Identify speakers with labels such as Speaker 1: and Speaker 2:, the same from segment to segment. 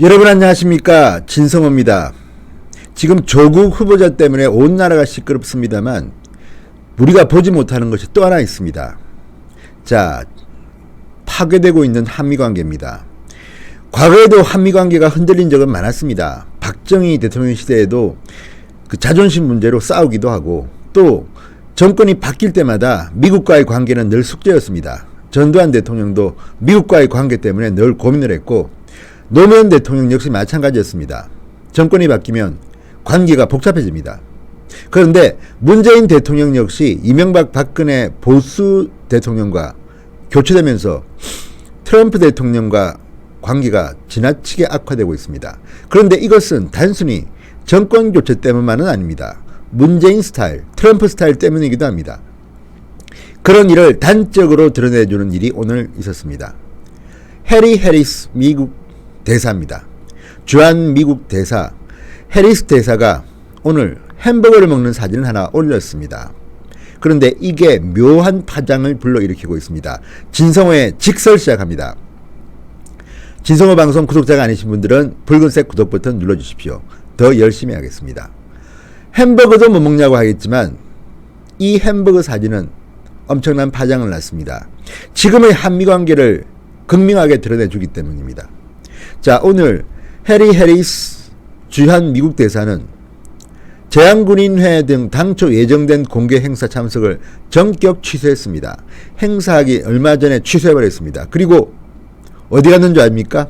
Speaker 1: 여러분 안녕하십니까, 진성호입니다. 지금 조국 후보자 때문에 온 나라가 시끄럽습니다만 우리가 보지 못하는 것이 또 하나 있습니다. 자, 파괴되고 있는 한미관계입니다. 과거에도 한미관계가 흔들린 적은 많았습니다. 박정희 대통령 시대에도 그 자존심 문제로 싸우기도 하고, 또 정권이 바뀔 때마다 미국과의 관계는 늘 숙제였습니다. 전두환 대통령도 미국과의 관계 때문에 늘 고민을 했고, 노무현 대통령 역시 마찬가지였습니다. 정권이 바뀌면 관계가 복잡해집니다. 그런데 문재인 대통령 역시 이명박 박근혜 보수 대통령과 교체되면서 트럼프 대통령과 관계가 지나치게 악화되고 있습니다. 그런데 이것은 단순히 정권 교체 때문만은 아닙니다. 문재인 스타일, 트럼프 스타일 때문이기도 합니다. 그런 일을 단적으로 드러내주는 일이 오늘 있었습니다. 해리 해리스 미국 대사입니다. 주한 미국 대사 해리스 대사가 오늘 햄버거를 먹는 사진을 하나 올렸습니다. 그런데 이게 묘한 파장을 불러일으키고 있습니다. 진성호의 직설 시작합니다. 진성호 방송 구독자가 아니신 분들은 붉은색 구독 버튼 눌러주십시오. 더 열심히 하겠습니다. 햄버거도 못 먹냐고 하겠지만 이 햄버거 사진은 엄청난 파장을 났습니다. 지금의 한미관계를 극명하게 드러내주기 때문입니다. 자, 오늘 해리 해리스 주한 미국 대사는 제한군인회 등 당초 예정된 공개 행사 참석을 전격 취소했습니다. 행사하기 얼마 전에 취소해버렸습니다. 그리고 어디 갔는 줄 아닙니까?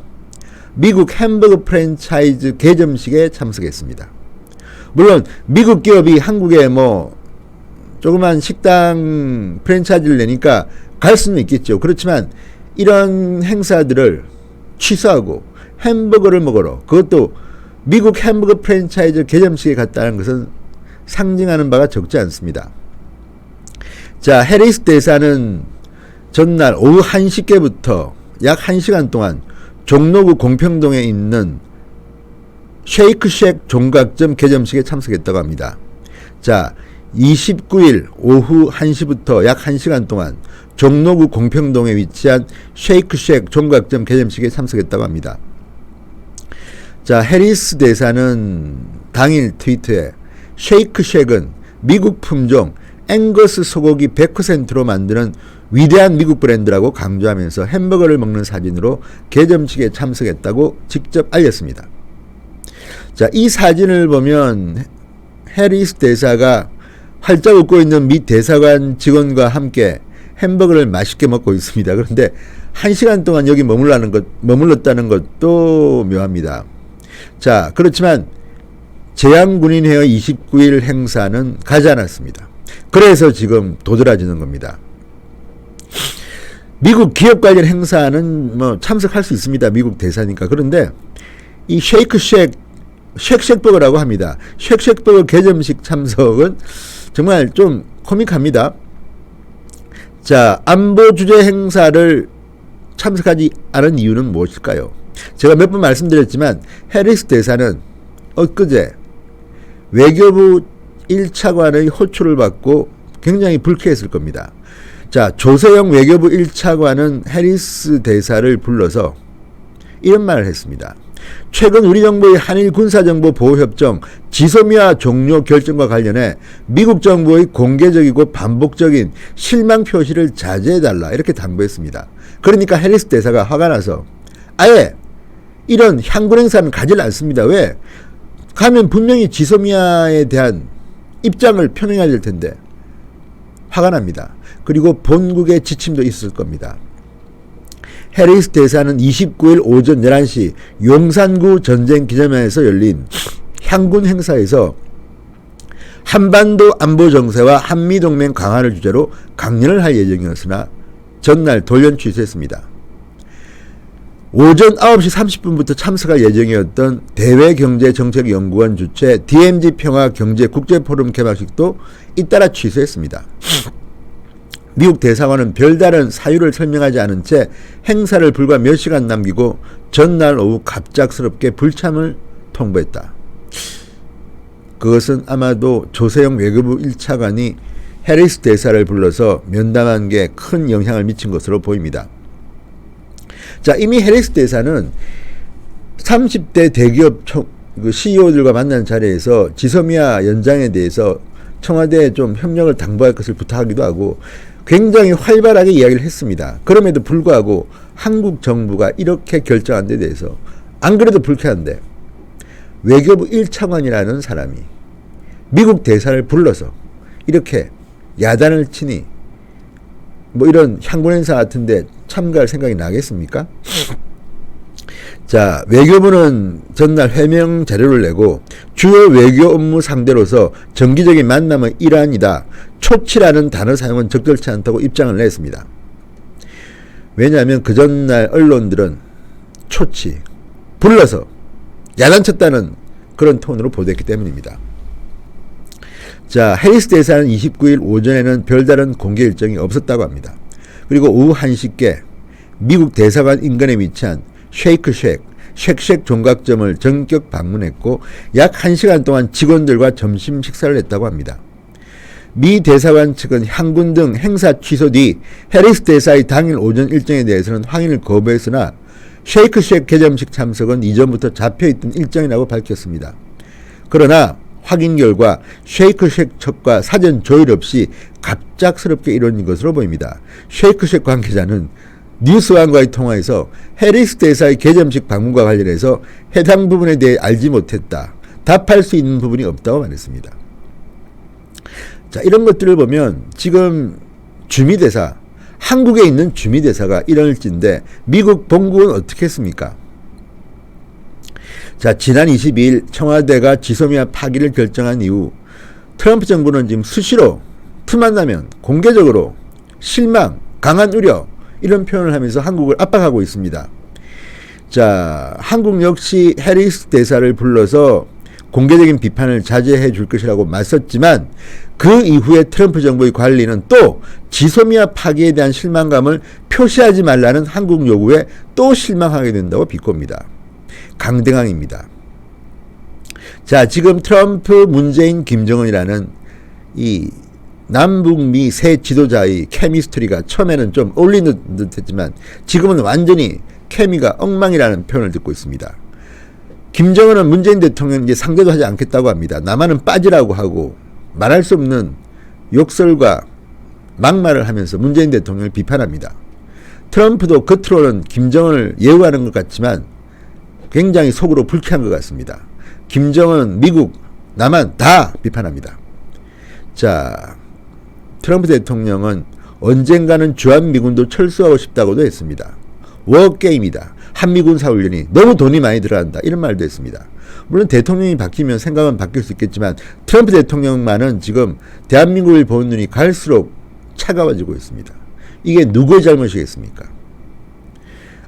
Speaker 1: 미국 햄버거 프랜차이즈 개점식에 참석했습니다. 물론 미국 기업이 한국에 조그만 식당 프랜차이즈를 내니까 갈 수는 있겠죠. 그렇지만 이런 행사들을 취소하고 햄버거를 먹으러, 그것도 미국 햄버거 프랜차이즈 개점식에 갔다는 것은 상징하는 바가 적지 않습니다. 자, 해리스 대사는 전날 오후 1시께부터 약 1시간 동안 종로구 공평동에 있는 쉐이크쉑 종각점 개점식에 참석했다고 합니다. 자, 29일 오후 1시부터 약 1시간 동안 종로구 공평동에 위치한 쉐이크쉑 종각점 개점식에 참석했다고 합니다. 자, 해리스 대사는 당일 트위터에 쉐이크쉑은 미국 품종 앵거스 소고기 100%로 만드는 위대한 미국 브랜드라고 강조하면서 햄버거를 먹는 사진으로 개점식에 참석했다고 직접 알렸습니다. 자, 이 사진을 보면 해리스 대사가 활짝 웃고 있는 미 대사관 직원과 함께 햄버거를 맛있게 먹고 있습니다. 그런데 1시간 동안 여기 머물렀다는 것도 묘합니다. 자, 그렇지만 제한군인회의 29일 행사는 가지 않았습니다. 그래서 지금 도드라지는 겁니다. 미국 기업 관련 행사는 참석할 수 있습니다. 미국 대사니까. 그런데 이 쉑쉑버거라고 합니다. 쉑쉑버거 개점식 참석은 정말 좀 코믹합니다. 자, 안보 주재 행사를 참석하지 않은 이유는 무엇일까요? 제가 몇 번 말씀드렸지만 해리스 대사는 엊그제 외교부 1차관의 호출을 받고 굉장히 불쾌했을 겁니다. 자, 조세영 외교부 1차관은 해리스 대사를 불러서 이런 말을 했습니다. 최근 우리 정부의 한일 군사정보 보호협정 지소미아 종료 결정과 관련해 미국 정부의 공개적이고 반복적인 실망 표시를 자제해달라, 이렇게 당부했습니다. 그러니까 해리스 대사가 화가 나서 아예 이런 향군 행사는 가지 않습니다. 왜? 가면 분명히 지소미아에 대한 입장을 표명해야 될 텐데 화가 납니다. 그리고 본국의 지침도 있을 겁니다. 해리스 대사는 29일 오전 11시 용산구 전쟁기념관에서 열린 향군 행사에서 한반도 안보 정세와 한미동맹 강화를 주제로 강연을 할 예정이었으나 전날 돌연 취소했습니다. 오전 9시 30분부터 참석할 예정이었던 대외경제정책연구원 주최 DMZ 평화경제국제포럼 개막식도 잇따라 취소했습니다. 미국 대사관은 별다른 사유를 설명하지 않은 채 행사를 불과 몇 시간 남기고 전날 오후 갑작스럽게 불참을 통보했다. 그것은 아마도 조세영 외교부 1차관이 해리스 대사를 불러서 면담한 게 큰 영향을 미친 것으로 보입니다. 자, 이미 해리스 대사는 30대 대기업 CEO들과 만난 자리에서 지소미아 연장에 대해서 청와대에 좀 협력을 당부할 것을 부탁하기도 하고 굉장히 활발하게 이야기를 했습니다. 그럼에도 불구하고 한국 정부가 이렇게 결정한 데 대해서 안 그래도 불쾌한데 외교부 1차관이라는 사람이 미국 대사를 불러서 이렇게 야단을 치니 뭐 이런 향군 행사 같은데 참가할 생각이 나겠습니까? 자, 외교부는 전날 해명 자료를 내고 주요 외교 업무 상대로서 정기적인 만남의 일환이다. 초치라는 단어 사용은 적절치 않다고 입장을 냈습니다. 왜냐하면 그 전날 언론들은 초치, 불러서 야단쳤다는 그런 톤으로 보도했기 때문입니다. 자, 해리스 대사는 29일 오전에는 별다른 공개 일정이 없었다고 합니다. 그리고 오후 1시께 미국 대사관 인근에 위치한 쉑쉑 종각점을 전격 방문했고 약 1시간 동안 직원들과 점심 식사를 했다고 합니다. 미 대사관 측은 향군 등 행사 취소 뒤 해리스 대사의 당일 오전 일정에 대해서는 확인을 거부했으나 쉑쉑 개점식 참석은 이전부터 잡혀있던 일정이라고 밝혔습니다. 그러나 확인 결과 쉑쉑 측과 사전 조율 없이 갑작스럽게 이뤄진 것으로 보입니다. 쉑쉑 관계자는 뉴스완과의 통화에서 해리스 대사의 개점식 방문과 관련해서 해당 부분에 대해 알지 못했다. 답할 수 있는 부분이 없다고 말했습니다. 자, 이런 것들을 보면 지금 주미대사, 한국에 있는 주미대사가 이럴진데 미국 본국은 어떻게 했습니까? 자, 지난 22일 청와대가 지소미아 파기를 결정한 이후 트럼프 정부는 지금 수시로 틈만 나면 공개적으로 실망, 강한 우려 이런 표현을 하면서 한국을 압박하고 있습니다. 자, 한국 역시 해리스 대사를 불러서 공개적인 비판을 자제해 줄 것이라고 맞섰지만 그 이후에 트럼프 정부의 관리는 또 지소미아 파기에 대한 실망감을 표시하지 말라는 한국 요구에 또 실망하게 된다고 비꼽니다. 강대강입니다. 자, 지금 트럼프, 문재인, 김정은이라는 이 남북미 세 지도자의 케미스트리가 처음에는 좀 어울리는 듯 했지만 지금은 완전히 케미가 엉망이라는 표현을 듣고 있습니다. 김정은은 문재인 대통령 이제 상대도 하지 않겠다고 합니다. 남한은 빠지라고 하고 말할 수 없는 욕설과 막말을 하면서 문재인 대통령을 비판합니다. 트럼프도 겉으로는 김정은을 예우하는 것 같지만 굉장히 속으로 불쾌한 것 같습니다. 김정은, 미국, 남한 다 비판합니다. 자, 트럼프 대통령은 언젠가는 주한미군도 철수하고 싶다고도 했습니다. 워게임이다. 한미군사훈련이 너무 돈이 많이 들어간다. 이런 말도 했습니다. 물론 대통령이 바뀌면 생각은 바뀔 수 있겠지만 트럼프 대통령만은 지금 대한민국을 보는 눈이 갈수록 차가워지고 있습니다. 이게 누구의 잘못이겠습니까?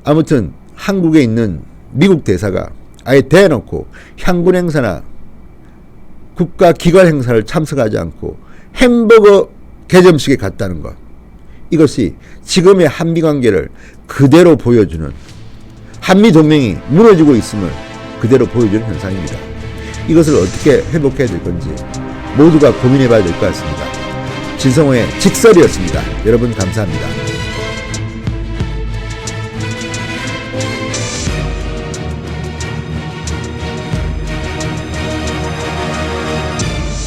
Speaker 1: 아무튼 한국에 있는 미국 대사가 아예 대놓고 향군 행사나 국가기관 행사를 참석하지 않고 햄버거 개점식에 갔다는 것, 이것이 지금의 한미관계를 그대로 보여주는, 한미동맹이 무너지고 있음을 그대로 보여주는 현상입니다. 이것을 어떻게 회복해야 될 건지 모두가 고민해 봐야 될 것 같습니다. 진성호의 직설이었습니다. 여러분 감사합니다.